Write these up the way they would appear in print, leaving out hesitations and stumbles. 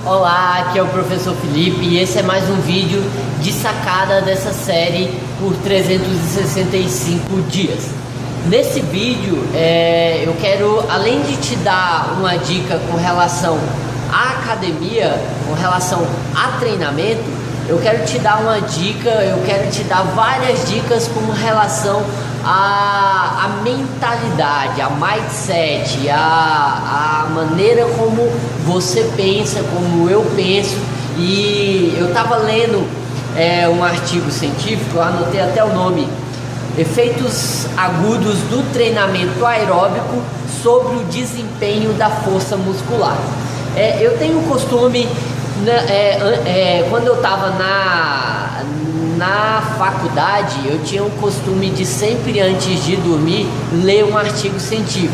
Olá, aqui é o professor Felipe e esse é mais um vídeo de sacada dessa série por 365 dias. Nesse vídeo eu quero, além de te dar uma dica com relação à academia, com relação a treinamento, eu quero te dar uma dica, eu quero te dar várias dicas com relação à mentalidade, a mindset, a maneira como você pensa, como eu penso. E eu estava lendo um artigo científico, eu anotei até o nome: efeitos agudos do treinamento aeróbico sobre o desempenho da força muscular. Eu tenho o costume, quando eu estava na faculdade, eu tinha o costume de sempre, antes de dormir, ler um artigo científico,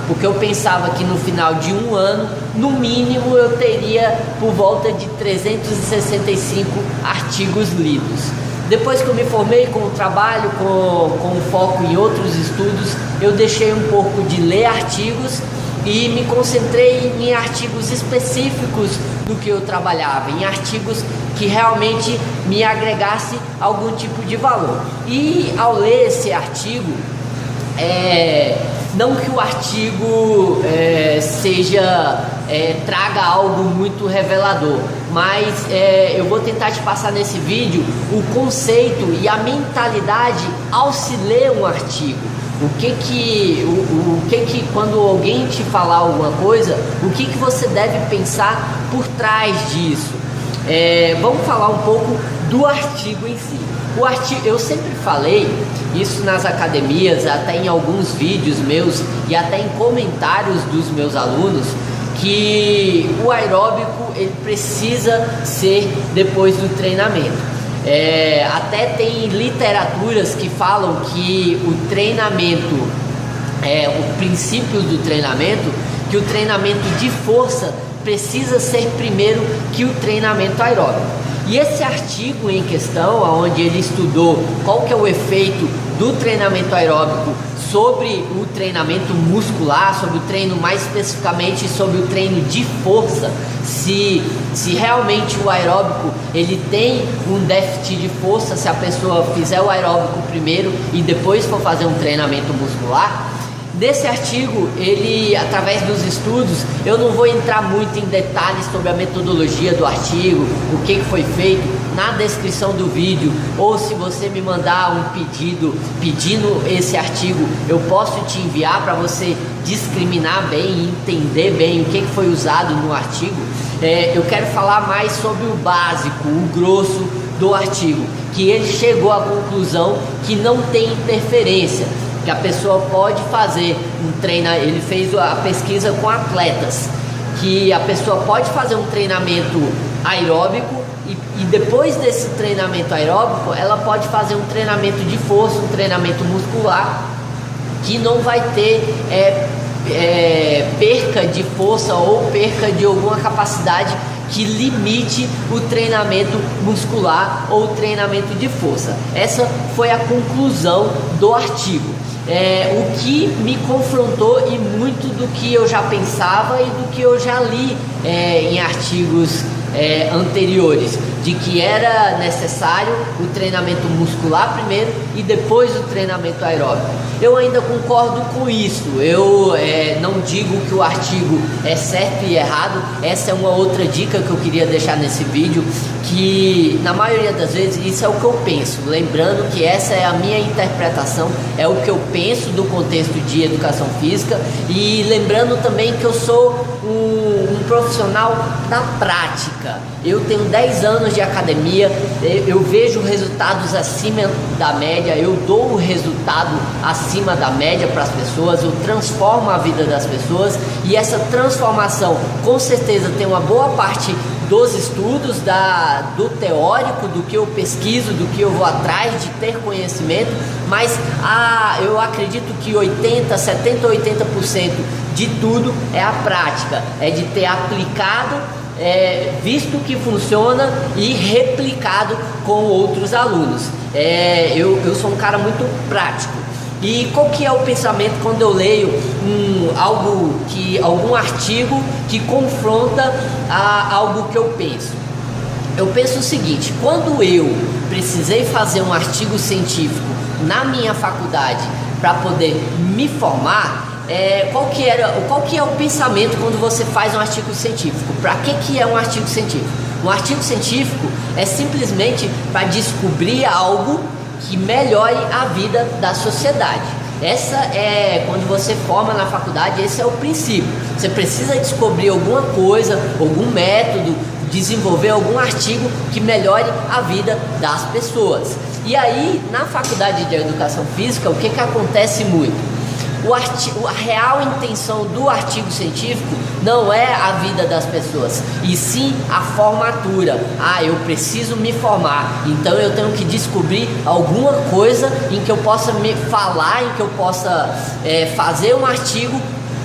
porque eu pensava que no final de um ano, no mínimo, eu teria por volta de 365 artigos lidos. Depois que eu me formei com o trabalho, com foco em outros estudos, eu deixei um pouco de ler artigos e me concentrei em artigos específicos do que eu trabalhava, em artigos que realmente me agregasse algum tipo de valor. E ao ler esse artigo, não que o artigo traga algo muito revelador, mas eu vou tentar te passar nesse vídeo o conceito e a mentalidade ao se ler um artigo. O que quando alguém te falar alguma coisa, o que você deve pensar por trás disso? Vamos falar um pouco do artigo em si. O artigo, eu sempre falei isso nas academias, até em alguns vídeos meus e até em comentários dos meus alunos, que o aeróbico ele precisa ser depois do treinamento. Até tem literaturas que falam que o treinamento, o princípio do treinamento, que o treinamento de força precisa ser primeiro que o treinamento aeróbico. E esse artigo em questão, onde ele estudou qual que é o efeito do treinamento aeróbico sobre o treinamento muscular, sobre o treino, mais especificamente sobre o treino de força, se realmente o aeróbico ele tem um déficit de força, se a pessoa fizer o aeróbico primeiro e depois for fazer um treinamento muscular. Nesse artigo, ele, através dos estudos, eu não vou entrar muito em detalhes sobre a metodologia do artigo, o que foi feito. Na descrição do vídeo, ou se você me mandar um pedido pedindo esse artigo, eu posso te enviar para você discriminar bem e entender bem o que foi usado no artigo. Eu quero falar mais sobre o básico, o grosso do artigo, que ele chegou à conclusão que não tem interferência, que a pessoa pode fazer um treino. Ele fez a pesquisa com atletas, que a pessoa pode fazer um treinamento aeróbico e depois desse treinamento aeróbico ela pode fazer um treinamento de força, um treinamento muscular, que não vai ter perca de força ou perca de alguma capacidade que limite o treinamento muscular ou o treinamento de força. Essa foi a conclusão do artigo. O que me confrontou e muito do que eu já pensava e do que eu já li em artigos anteriores, de que era necessário o treinamento muscular primeiro e depois o treinamento aeróbico. Eu ainda concordo com isso. Eu não digo que o artigo é certo e errado. Essa é uma outra dica que eu queria deixar nesse vídeo, que na maioria das vezes isso é o que eu penso, lembrando que essa é a minha interpretação, é o que eu penso do contexto de educação física, e lembrando também que eu sou um profissional da prática. Eu tenho 10 anos de academia, eu vejo resultados acima da média, eu dou o resultado acima da média para as pessoas, eu transformo a vida das pessoas, e essa transformação com certeza tem uma boa parte dos estudos, do teórico, do que eu pesquiso, do que eu vou atrás de ter conhecimento, mas eu acredito que 70, 80% de tudo é a prática, é de ter aplicado, visto que funciona e replicado com outros alunos. Eu sou um cara muito prático. E qual que é o pensamento quando eu leio algum artigo que confronta algo que eu penso? Eu penso o seguinte: quando eu precisei fazer um artigo científico na minha faculdade para poder me formar, qual que é o pensamento quando você faz um artigo científico? Para que é um artigo científico? Um artigo científico é simplesmente para descobrir algo que melhore a vida da sociedade. Essa é, quando você forma na faculdade, esse é o princípio. Você precisa descobrir alguma coisa, algum método, desenvolver algum artigo que melhore a vida das pessoas. E aí, na faculdade de educação física, o que acontece muito? A real intenção do artigo científico não é a vida das pessoas, e sim a formatura. Eu preciso me formar, então eu tenho que descobrir alguma coisa em que eu possa me falar, em que eu possa fazer um artigo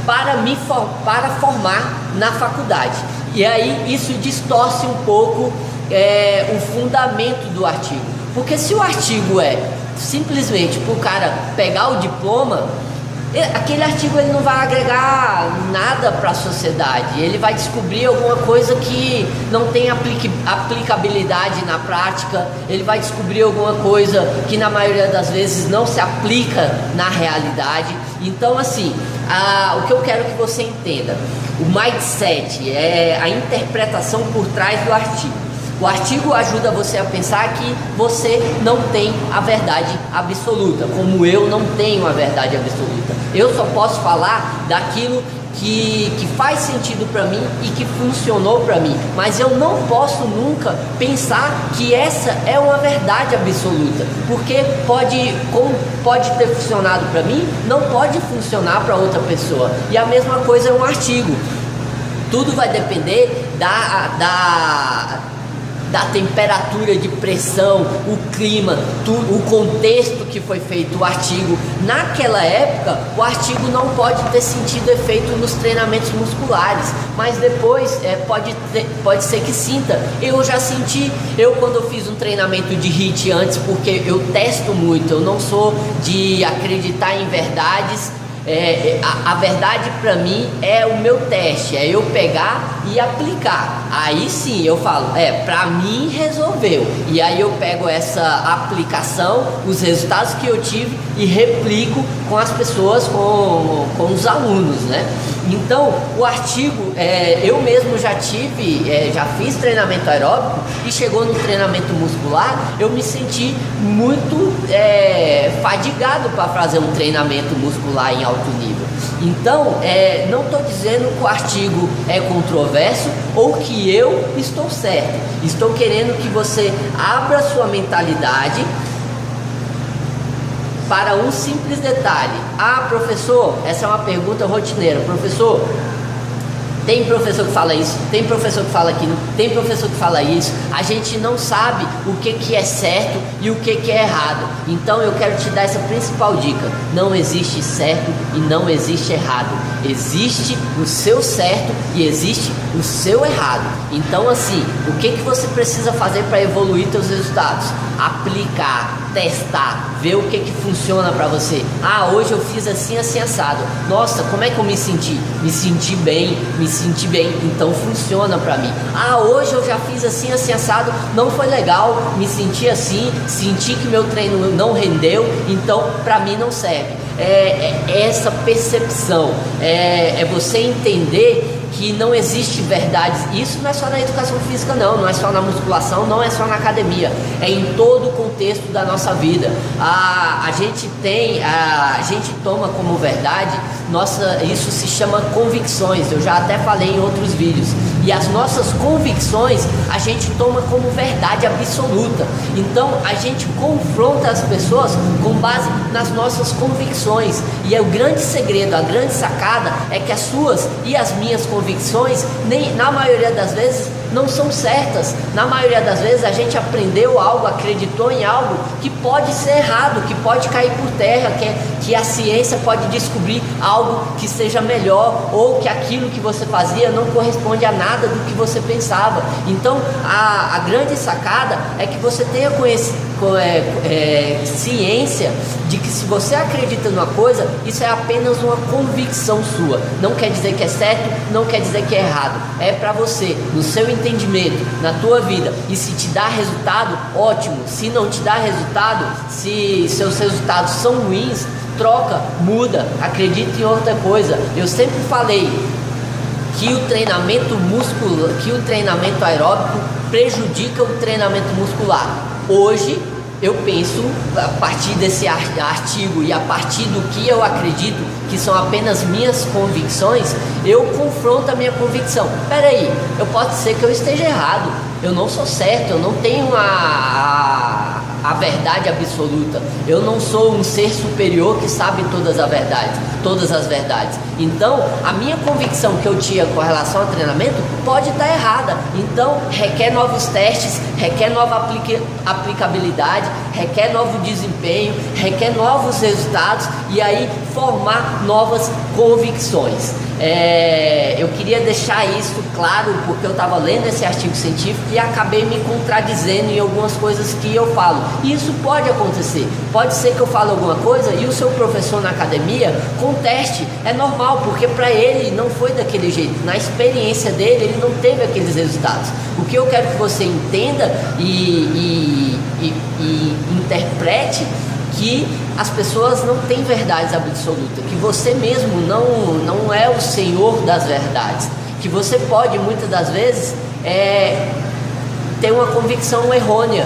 para formar na faculdade. E aí isso distorce um pouco o fundamento do artigo, porque se o artigo é simplesmente para o cara pegar o diploma, aquele artigo ele não vai agregar nada para a sociedade. Ele vai descobrir alguma coisa que não tem aplicabilidade na prática. Ele vai descobrir alguma coisa que na maioria das vezes não se aplica na realidade. Então assim, o que eu quero que você entenda, o mindset é a interpretação por trás do artigo. O artigo ajuda você a pensar que você não tem a verdade absoluta, como eu não tenho a verdade absoluta. Eu só posso falar daquilo que faz sentido para mim e que funcionou para mim, mas eu não posso nunca pensar que essa é uma verdade absoluta, porque pode ter funcionado para mim, não pode funcionar para outra pessoa. E a mesma coisa é um artigo. Tudo vai depender da temperatura de pressão, o clima, o contexto que foi feito o artigo. Naquela época, o artigo não pode ter sentido efeito nos treinamentos musculares, mas depois pode ser que sinta. Eu já senti, quando eu fiz um treinamento de HIIT antes, porque eu testo muito, eu não sou de acreditar em verdades. A verdade para mim é o meu teste, é eu pegar e aplicar. Aí sim eu falo, para mim resolveu. E aí eu pego essa aplicação, os resultados que eu tive e replico com as pessoas, com os alunos, né? Então o artigo, eu mesmo já fiz treinamento aeróbico e chegou no treinamento muscular, eu me senti muito fadigado para fazer um treinamento muscular em alto nível. Então, não estou dizendo que o artigo é controverso ou que eu estou certo. Estou querendo que você abra sua mentalidade para um simples detalhe. Professor, essa é uma pergunta rotineira. Professor, tem professor que fala isso, tem professor que fala aquilo, tem professor que fala isso. A gente não sabe o que é certo e o que é errado. Então eu quero te dar essa principal dica: não existe certo e não existe errado. Existe o seu certo e existe o seu errado. Então assim, o que você precisa fazer para evoluir seus resultados? Aplicar, testar, ver o que funciona para você. Hoje eu fiz assim, assim, assado. Nossa, como é que eu me senti? Me senti bem, então funciona para mim. Hoje eu já fiz assim, assim, assado, não foi legal, me senti assim, senti que meu treino não rendeu, então para mim não serve. Essa percepção, você entender que não existe verdade. Isso não é só na educação física, não é só na musculação, não é só na academia, é em todo o contexto da nossa vida. A gente toma como verdade, isso se chama convicções. Eu já até falei em outros vídeos. E as nossas convicções a gente toma como verdade absoluta. Então a gente confronta as pessoas com base nas nossas convicções. E o grande segredo, a grande sacada é que as suas e as minhas convicções, na maioria das vezes, não são certas. Na maioria das vezes a gente aprendeu algo, acreditou em algo que pode ser errado, que pode cair por terra, que a ciência pode descobrir algo que seja melhor, ou que aquilo que você fazia não corresponde a nada do que você pensava. Então a grande sacada é que você tenha ciência de que se você acredita numa coisa, isso é apenas uma convicção sua. Não quer dizer que é certo, não quer dizer que é errado. É para você, no seu entendimento, na tua vida. E se te dá resultado, ótimo. Se não te dá resultado, se seus resultados são ruins, troca, muda, acredita em outra coisa. Eu sempre falei que o treinamento aeróbico prejudica o treinamento muscular. Hoje eu penso, a partir desse artigo e a partir do que eu acredito, que são apenas minhas convicções, eu confronto a minha convicção. Peraí, pode ser que eu esteja errado, eu não sou certo, eu não tenho a verdade absoluta, eu não sou um ser superior que sabe todas as verdades. Então a minha convicção que eu tinha com relação ao treinamento pode estar errada. Então requer novos testes, requer nova aplicabilidade, requer novo desempenho, requer novos resultados, e aí formar novas convicções. Eu queria deixar isso claro, porque eu estava lendo esse artigo científico e acabei me contradizendo em algumas coisas que eu falo. E isso pode acontecer. Pode ser que eu fale alguma coisa e o seu professor na academia conteste. É normal, porque para ele não foi daquele jeito. Na experiência dele, ele não teve aqueles resultados. O que eu quero que você entenda e interprete, que as pessoas não têm verdades absolutas, que você mesmo não é o senhor das verdades, que você pode muitas das vezes ter uma convicção errônea,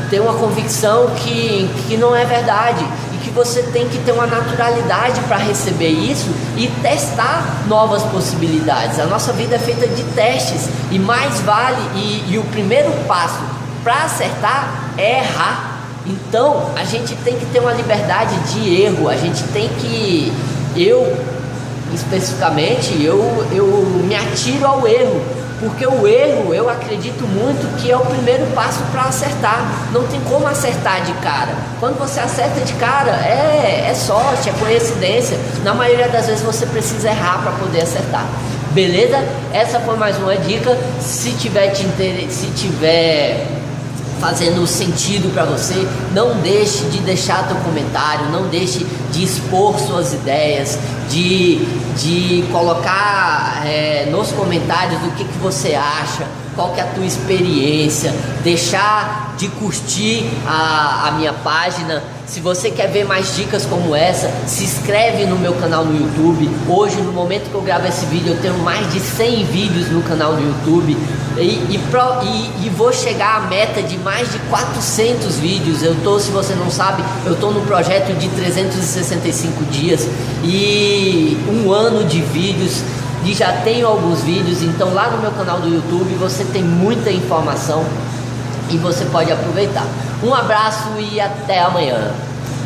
ter uma convicção que não é verdade, e que você tem que ter uma naturalidade para receber isso e testar novas possibilidades. A nossa vida é feita de testes, e mais vale, e o primeiro passo para acertar é errar. Então a gente tem que ter uma liberdade de erro, a gente tem que, especificamente, eu me atiro ao erro, porque o erro, eu acredito muito que é o primeiro passo para acertar. Não tem como acertar de cara. Quando você acerta de cara, é sorte, é coincidência. Na maioria das vezes você precisa errar para poder acertar. Beleza? Essa foi mais uma dica. Se tiver fazendo sentido para você, não deixe de deixar teu comentário, não deixe de expor suas ideias, de colocar nos comentários o que você acha, qual que é a tua experiência, deixar de curtir a minha página. Se você quer ver mais dicas como essa, se inscreve no meu canal no YouTube. Hoje, no momento que eu gravo esse vídeo, eu tenho mais de 100 vídeos no canal do YouTube, e vou chegar à meta de mais de 400 vídeos. Se você não sabe, eu estou no projeto de 365 dias e um ano de vídeos, e já tenho alguns vídeos. Então lá no meu canal do YouTube você tem muita informação e você pode aproveitar. Um abraço e até amanhã.